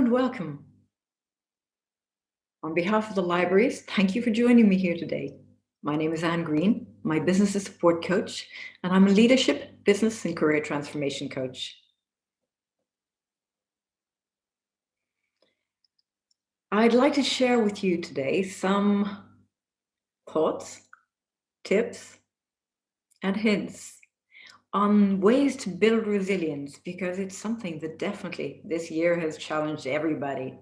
and welcome. On behalf of the libraries, thank you for joining me here today. My name is Anne Green, my business support coach, and I'm a leadership, business, and career transformation coach. I'd like to share with you today some thoughts, tips, and hints on ways to build resilience, because it's something that definitely this year has challenged everybody.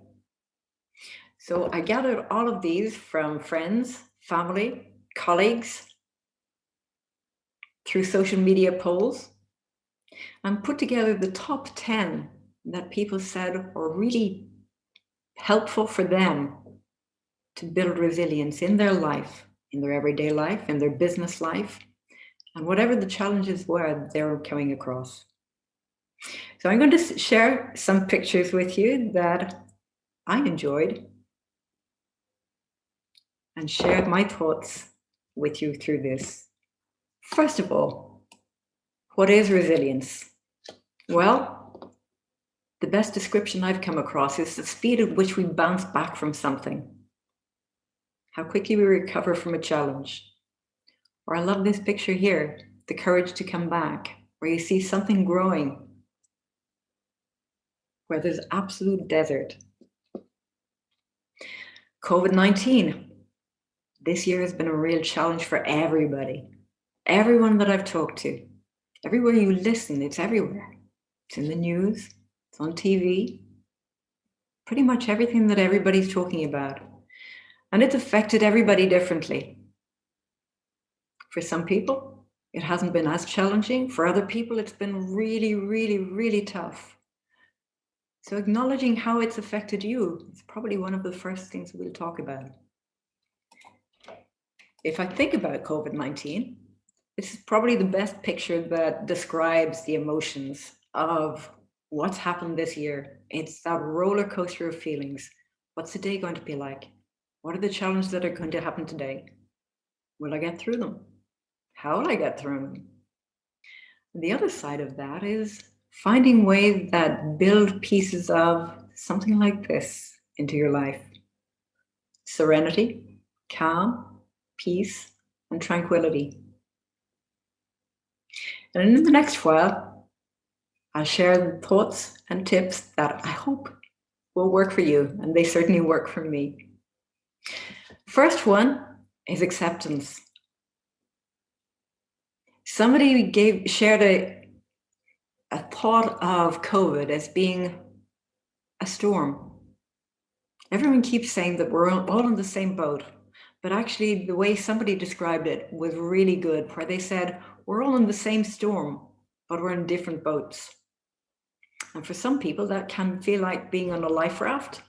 So I gathered all of these from friends, family, colleagues, through social media polls, and put together the top 10 that people said were really helpful for them to build resilience in their life, in their everyday life, in their business life, and whatever the challenges were they're coming across. So I'm going to share some pictures with you that I enjoyed and shared my thoughts with you through this. First of all, what is resilience? Well, the best description I've come across is the speed at which we bounce back from something, how quickly we recover from a challenge. Or I love this picture here, the courage to come back, where you see something growing, where there's absolute desert. COVID-19. This year has been a real challenge for everybody. Everyone that I've talked to, everywhere you listen, it's everywhere. It's in the news, it's on TV, pretty much everything that everybody's talking about. And it's affected everybody differently. For some people, it hasn't been as challenging. For other people, it's been really, really, really tough. So acknowledging how it's affected you is probably one of the first things we'll talk about. If I think about COVID-19, this is probably the best picture that describes the emotions of what's happened this year. It's that roller coaster of feelings. What's the day going to be like? What are the challenges that are going to happen today? Will I get through them? How will I get through them? The other side of that is finding ways that build pieces of something like this into your life. Serenity, calm, peace, and tranquility. And in the next while, I'll share the thoughts and tips that I hope will work for you, and they certainly work for me. First one is acceptance. Somebody shared a thought of COVID as being a storm. Everyone keeps saying that we're all in the same boat, but actually the way somebody described it was really good, where they said, we're all in the same storm, but we're in different boats. And for some people, that can feel like being on a life raft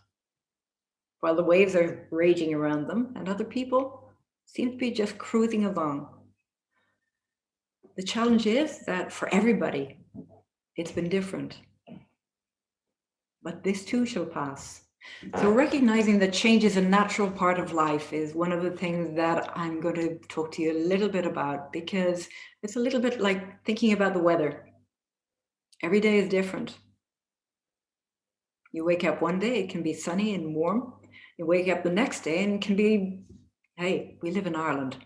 while the waves are raging around them, and other people seem to be just cruising along. The challenge is that for everybody, it's been different. But this too shall pass. So recognizing that change is a natural part of life is one of the things that I'm going to talk to you a little bit about, because it's a little bit like thinking about the weather. Every day is different. You wake up one day, it can be sunny and warm. You wake up the next day and it can be, hey, we live in Ireland.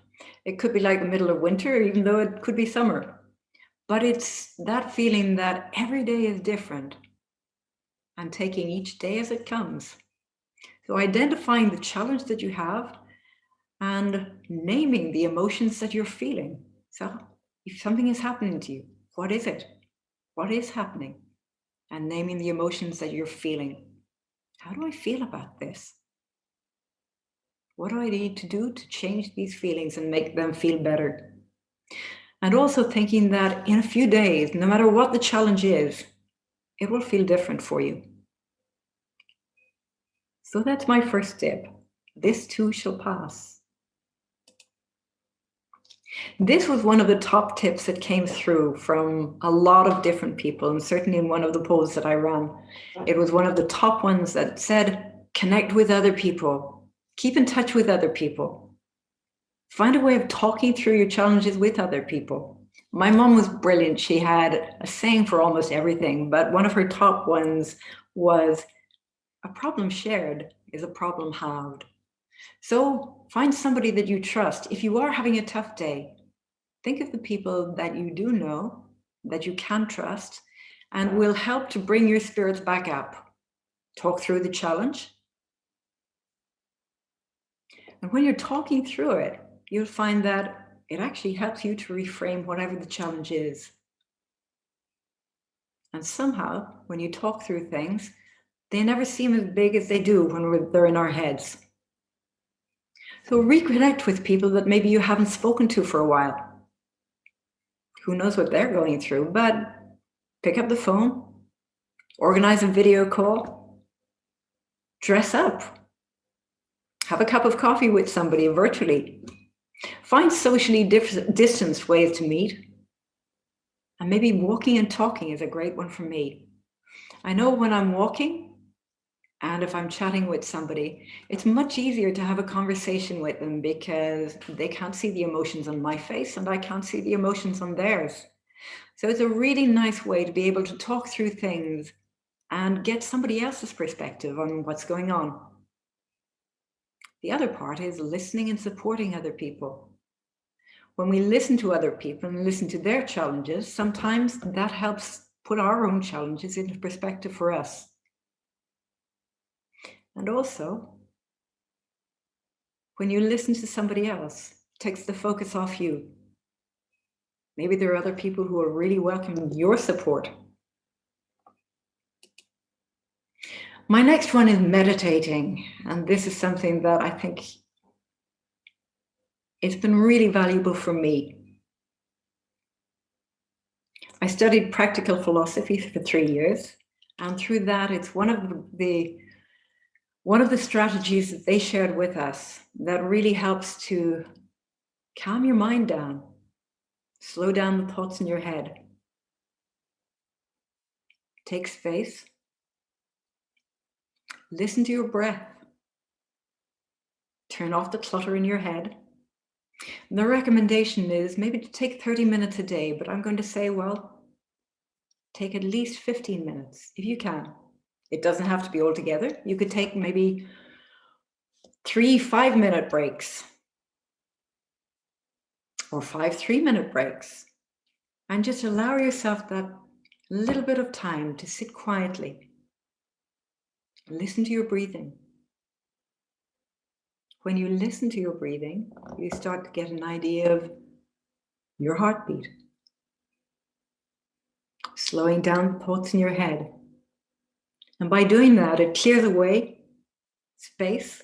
It could be like the middle of winter, even though it could be summer. But it's that feeling that every day is different and taking each day as it comes. So identifying the challenge that you have and naming the emotions that you're feeling. So if something is happening to you, what is it? What is happening? And naming the emotions that you're feeling. How do I feel about this? What do I need to do to change these feelings and make them feel better? And also thinking that in a few days, no matter what the challenge is, it will feel different for you. So that's my first step. This too shall pass. This was one of the top tips that came through from a lot of different people, and certainly in one of the polls that I ran, it was one of the top ones that said, connect with other people, keep in touch with other people, find a way of talking through your challenges with other people. My mom was brilliant. She had a saying for almost everything, but one of her top ones was, A problem shared is a problem halved. So find somebody that you trust. If you are having a tough day, think of the people that you do know, that you can trust, and will help to bring your spirits back up. Talk through the challenge. And when you're talking through it, you'll find that it actually helps you to reframe whatever the challenge is. And somehow, when you talk through things, they never seem as big as they do when they're in our heads. So reconnect with people that maybe you haven't spoken to for a while. Who knows what they're going through, but pick up the phone, organize a video call, dress up, have a cup of coffee with somebody virtually, find socially distanced ways to meet. And maybe walking and talking is a great one for me. I know when I'm walking and if I'm chatting with somebody, it's much easier to have a conversation with them because they can't see the emotions on my face and I can't see the emotions on theirs. So it's a really nice way to be able to talk through things and get somebody else's perspective on what's going on. The other part is listening and supporting other people. When we listen to other people and listen to their challenges, sometimes that helps put our own challenges into perspective for us. And also, when you listen to somebody else, it takes the focus off you. Maybe there are other people who are really welcoming your support. My next one is meditating. And this is something that I think it's been really valuable for me. I studied practical philosophy for 3 years. And through that, it's one of the strategies that they shared with us that really helps to calm your mind down, slow down the thoughts in your head, take space, listen to your breath, turn off the clutter in your head. And the recommendation is maybe to take 30 minutes a day, but I'm going to say, well, take at least 15 minutes if you can. It doesn't have to be all together. You could take maybe 3 5-minute breaks or 5 3-minute breaks, and just allow yourself that little bit of time to sit quietly. Listen to your breathing. When you listen to your breathing, you start to get an idea of your heartbeat, slowing down thoughts in your head. And by doing that, it clears away space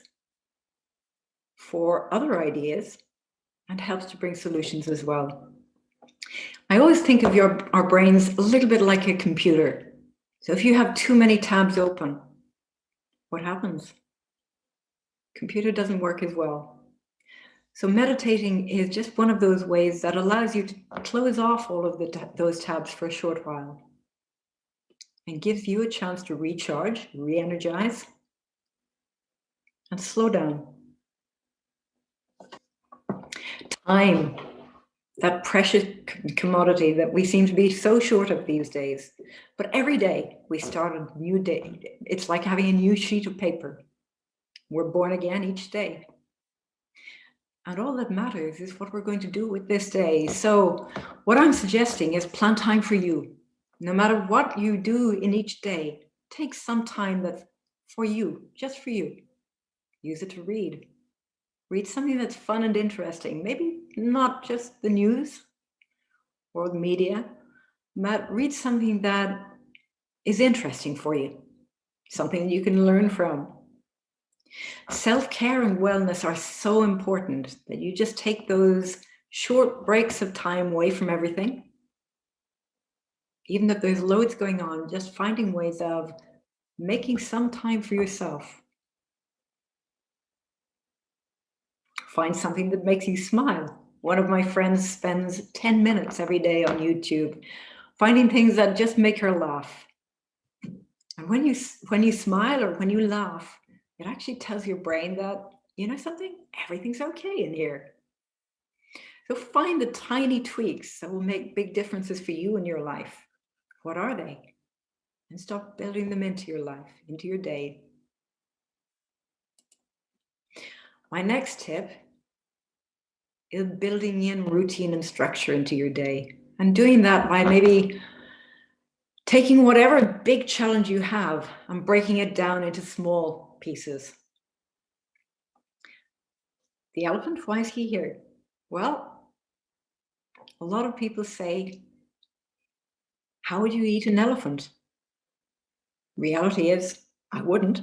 for other ideas and helps to bring solutions as well. I always think of our brains a little bit like a computer. So if you have too many tabs open, what happens? Computer doesn't work as well. So meditating is just one of those ways that allows you to close off all of those tabs for a short while and gives you a chance to recharge, re-energize, and slow down. Time, that precious commodity that we seem to be so short of these days. But every day we start a new day. It's like having a new sheet of paper. We're born again each day. And all that matters is what we're going to do with this day. So what I'm suggesting is plan time for you. No matter what you do in each day, take some time that's for you, just for you. Use it to read. Read something that's fun and interesting. Maybe not just the news or the media, but read something that is interesting for you, something you can learn from. Self-care and wellness are so important that you just take those short breaks of time away from everything. Even if there's loads going on, just finding ways of making some time for yourself. Find something that makes you smile. One of my friends spends 10 minutes every day on YouTube, finding things that just make her laugh. And when you smile or when you laugh, it actually tells your brain that, you know something, everything's okay in here. So find the tiny tweaks that will make big differences for you in your life. What are they? And start building them into your life, into your day. My next tip is building in routine and structure into your day, and doing that by maybe taking whatever big challenge you have and breaking it down into small pieces. The elephant, why is he here? Well, a lot of people say, how would you eat an elephant? Reality is, I wouldn't.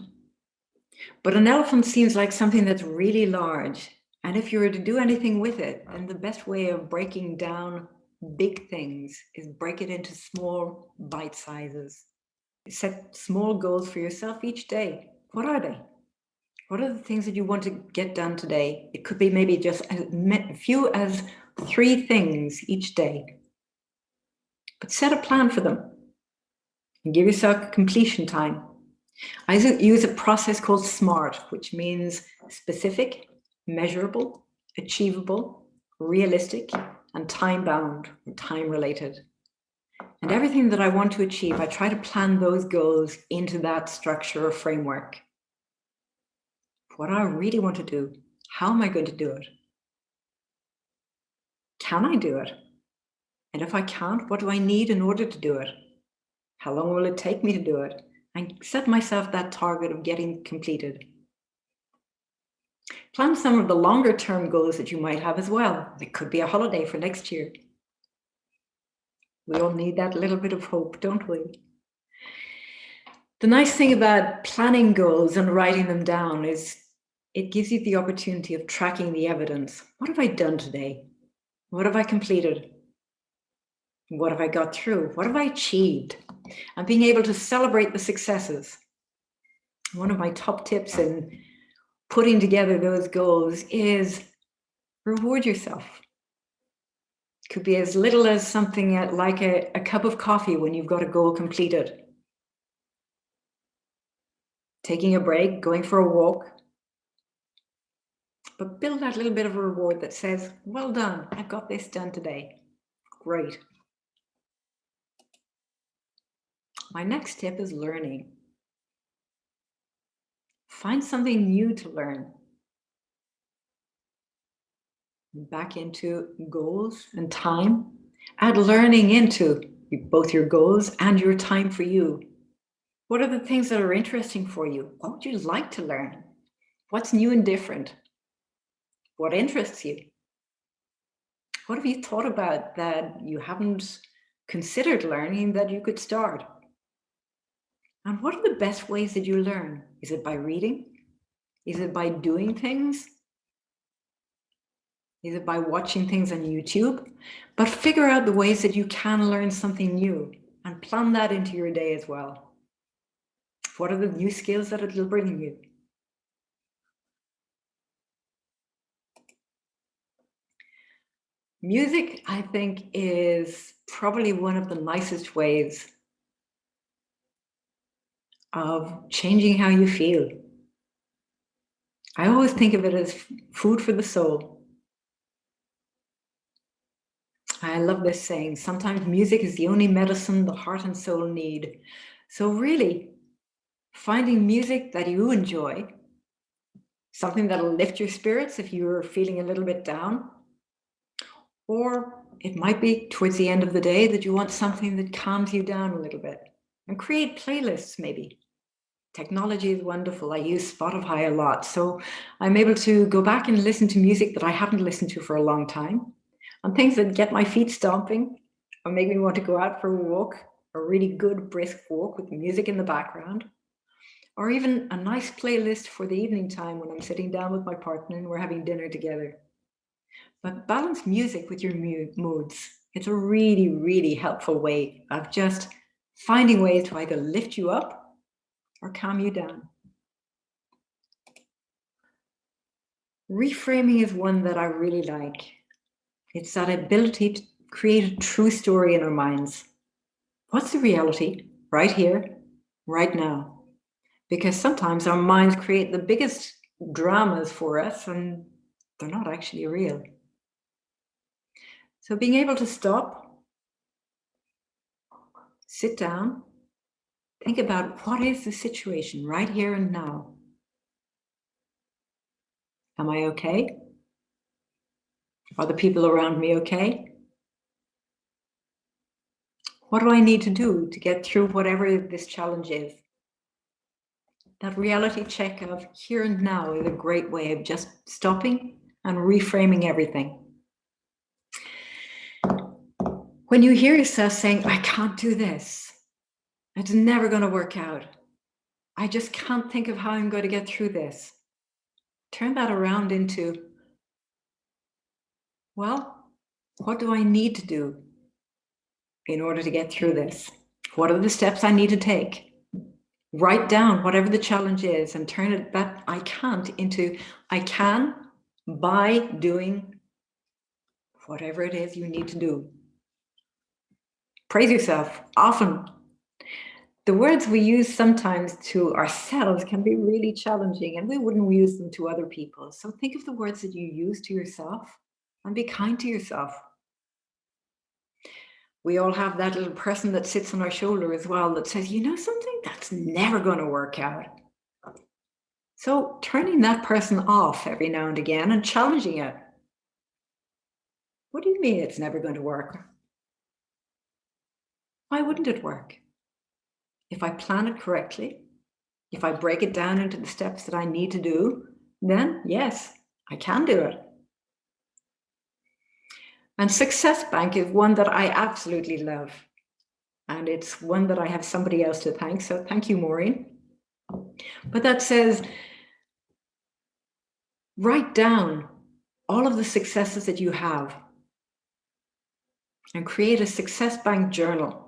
But an elephant seems like something that's really large. And if you were to do anything with it, then the best way of breaking down big things is break it into small bite sizes. Set small goals for yourself each day. What are they? What are the things that you want to get done today? It could be maybe just as few as 3 things each day. But set a plan for them and give yourself a completion time. I use a process called SMART, which means specific, measurable, achievable, realistic, and time-bound, or time-related. And everything that I want to achieve, I try to plan those goals into that structure or framework. What I really want to do, how am I going to do it? Can I do it? And if I can't, what do I need in order to do it? How long will it take me to do it? And set myself that target of getting completed. Plan some of the longer term goals that you might have as well. It could be a holiday for next year. We all need that little bit of hope, don't we? The nice thing about planning goals and writing them down is it gives you the opportunity of tracking the evidence. What have I done today? What have I completed? What have I got through? What have I achieved? And being able to celebrate the successes. One of my top tips in putting together those goals is reward yourself. It could be as little as something like a cup of coffee when you've got a goal completed. Taking a break, going for a walk. But build that little bit of a reward that says, well done, I've got this done today. Great. My next tip is learning. Find something new to learn. Back into goals and time. Add learning into both your goals and your time for you. What are the things that are interesting for you? What would you like to learn? What's new and different? What interests you? What have you thought about that you haven't considered learning that you could start? And what are the best ways that you learn? Is it by reading? Is it by doing things? Is it by watching things on YouTube? But figure out the ways that you can learn something new and plan that into your day as well. What are the new skills that it'll bring you? Music, I think, is probably one of the nicest ways of changing how you feel. I always think of it as food for the soul. I love this saying, sometimes music is the only medicine the heart and soul need. So really, finding music that you enjoy, something that'll lift your spirits if you're feeling a little bit down, or it might be towards the end of the day that you want something that calms you down a little bit. And create playlists maybe. Technology is wonderful. I use Spotify a lot. So I'm able to go back and listen to music that I haven't listened to for a long time, and things that get my feet stomping or make me want to go out for a walk, a really good brisk walk with music in the background, or even a nice playlist for the evening time when I'm sitting down with my partner and we're having dinner together. But balance music with your moods. It's a really, really helpful way of just finding ways to either lift you up or calm you down. Reframing is one that I really like. It's that ability to create a true story in our minds. What's the reality right here, right now? Because sometimes our minds create the biggest dramas for us and they're not actually real. So being able to stop, sit down, think about what is the situation right here and now. Am I okay? Are the people around me okay? What do I need to do to get through whatever this challenge is? That reality check of here and now is a great way of just stopping and reframing everything. When you hear yourself saying, I can't do this, it's never going to work out, I just can't think of how I'm going to get through this, turn that around into, well, what do I need to do in order to get through this? What are the steps I need to take? Write down whatever the challenge is and turn it that I can't into I can by doing whatever it is you need to do. Praise yourself. Often, the words we use sometimes to ourselves can be really challenging, and we wouldn't use them to other people. So think of the words that you use to yourself and be kind to yourself. We all have that little person that sits on our shoulder as well that says, you know something, that's never going to work out. So turning that person off every now and again and challenging it. What do you mean it's never going to work? Why wouldn't it work? If I plan it correctly, if I break it down into the steps that I need to do, then yes, I can do it. And Success Bank is one that I absolutely love. And it's one that I have somebody else to thank. So thank you, Maureen. But that says, write down all of the successes that you have and create a Success Bank journal.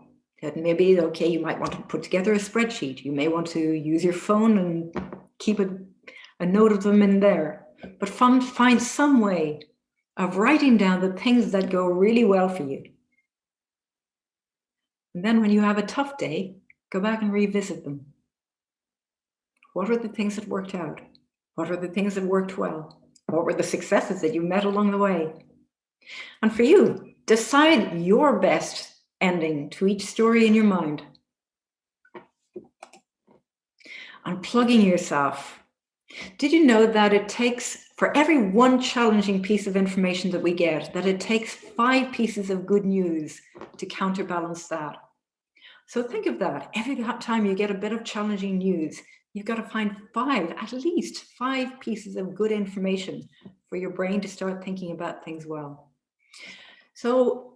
That maybe, okay, you might want to put together a spreadsheet. You may want to use your phone and keep a note of them in there. But find some way of writing down the things that go really well for you. And then when you have a tough day, go back and revisit them. What are the things that worked out? What are the things that worked well? What were the successes that you met along the way? And for you, decide your best ending to each story in your mind. Unplugging yourself. Did you know that it takes, for every one challenging piece of information that we get, that it takes 5 pieces of good news to counterbalance that? So think of that. Every time you get a bit of challenging news, you've got to find 5, at least 5 pieces of good information for your brain to start thinking about things well. So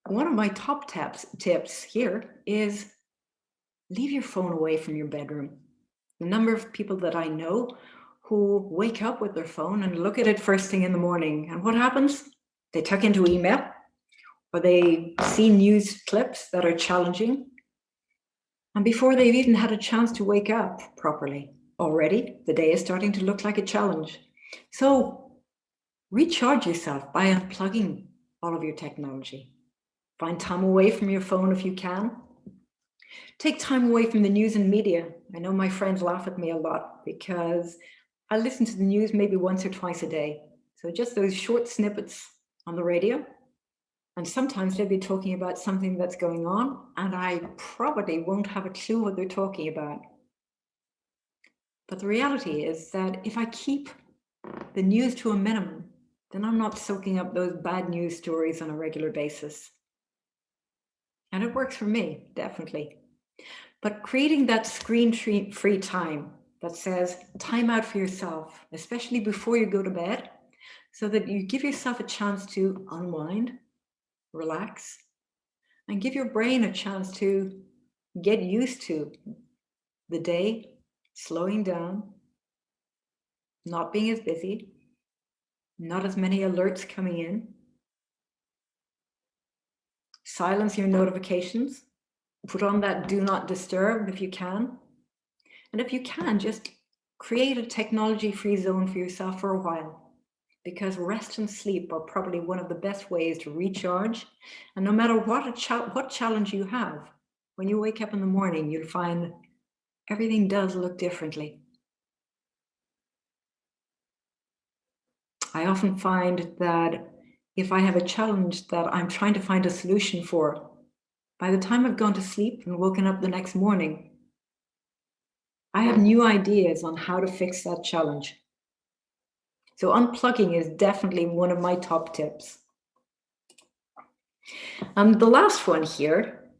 one of my top tips here is leave your phone away from your bedroom. The number of people that I know who wake up with their phone and look at it first thing in the morning. And what happens? They tuck into email, or they see news clips that are challenging. And before they've even had a chance to wake up properly, already the day is starting to look like a challenge. So recharge yourself by unplugging all of your technology. Find time away from your phone if you can. Take time away from the news and media. I know my friends laugh at me a lot because I listen to the news maybe once or twice a day. So just those short snippets on the radio. And sometimes they'll be talking about something that's going on, and I probably won't have a clue what they're talking about. But the reality is that if I keep the news to a minimum, then I'm not soaking up those bad news stories on a regular basis. And it works for me, definitely. But creating that screen-free time that says time out for yourself, especially before you go to bed, so that you give yourself a chance to unwind, relax, and give your brain a chance to get used to the day, slowing down, not being as busy, not as many alerts coming in. Silence your notifications. Put on that do not disturb if you can. And if you can, just create a technology-free zone for yourself for a while, because rest and sleep are probably one of the best ways to recharge. And no matter what challenge you have, when you wake up in the morning, you'll find everything does look differently. I often find that if I have a challenge that I'm trying to find a solution for, by the time I've gone to sleep and woken up the next morning, I have new ideas on how to fix that challenge. So unplugging is definitely one of my top tips. The last one here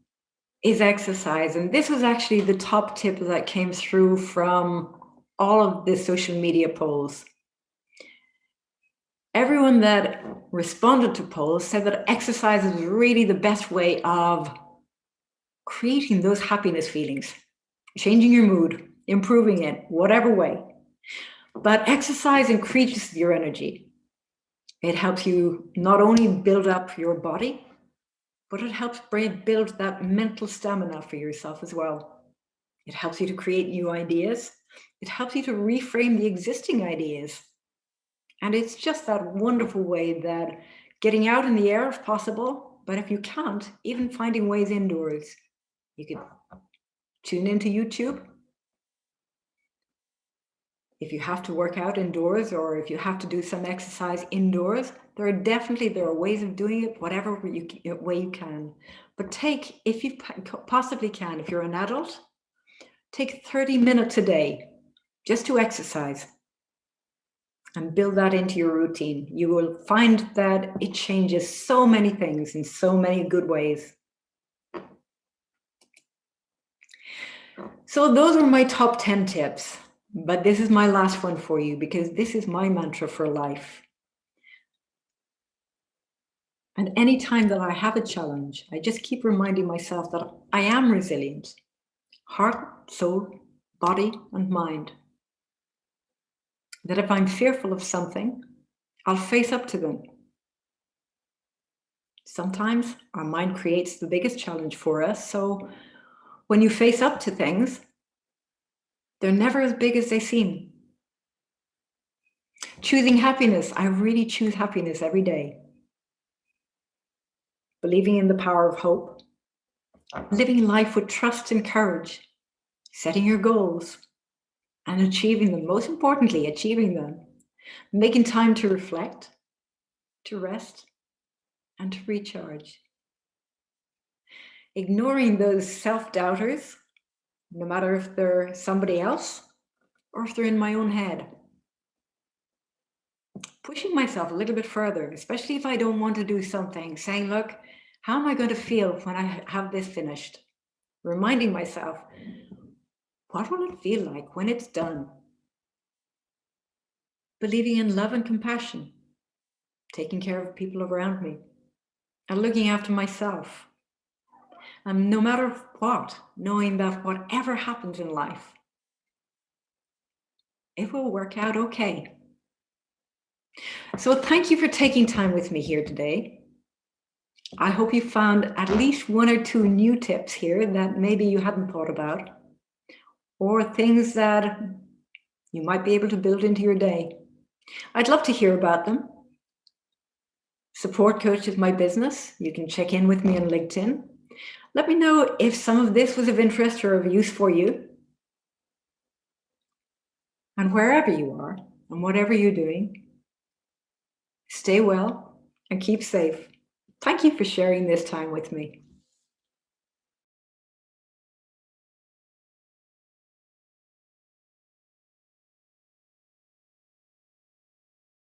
is exercise. And this was actually the top tip that came through from all of the social media polls. Everyone that responded to polls said that exercise is really the best way of creating those happiness feelings, changing your mood, improving it, whatever way. But exercise increases your energy. It helps you not only build up your body, but it helps build that mental stamina for yourself as well. It helps you to create new ideas. It helps you to reframe the existing ideas. And it's just that wonderful way that getting out in the air if possible, but if you can't, even finding ways indoors. You could tune into YouTube. If you have to work out indoors or if you have to do some exercise indoors, there are ways of doing it, whatever way you can. But if you possibly can, if you're an adult, take 30 minutes a day just to exercise and build that into your routine. You will find that it changes so many things in so many good ways. So those are my top 10 tips, but this is my last one for you because this is my mantra for life. And anytime that I have a challenge, I just keep reminding myself that I am resilient, heart, soul, body, and mind. That if I'm fearful of something, I'll face up to them. Sometimes our mind creates the biggest challenge for us. So when you face up to things, they're never as big as they seem. Choosing happiness, I really choose happiness every day. Believing in the power of hope, living life with trust and courage, setting your goals and achieving them, most importantly, achieving them, making time to reflect, to rest, and to recharge. Ignoring those self-doubters, no matter if they're somebody else or if they're in my own head. Pushing myself a little bit further, especially if I don't want to do something, saying, look, how am I going to feel when I have this finished? Reminding myself, what will it feel like when it's done? Believing in love and compassion, taking care of people around me, and looking after myself. No matter what, knowing that whatever happens in life, it will work out okay. So thank you for taking time with me here today. I hope you found at least one or two new tips here that maybe you hadn't thought about, or things that you might be able to build into your day. I'd love to hear about them. Support Coach is my business. You can check in with me on LinkedIn. Let me know if some of this was of interest or of use for you. And wherever you are and whatever you're doing, stay well and keep safe. Thank you for sharing this time with me.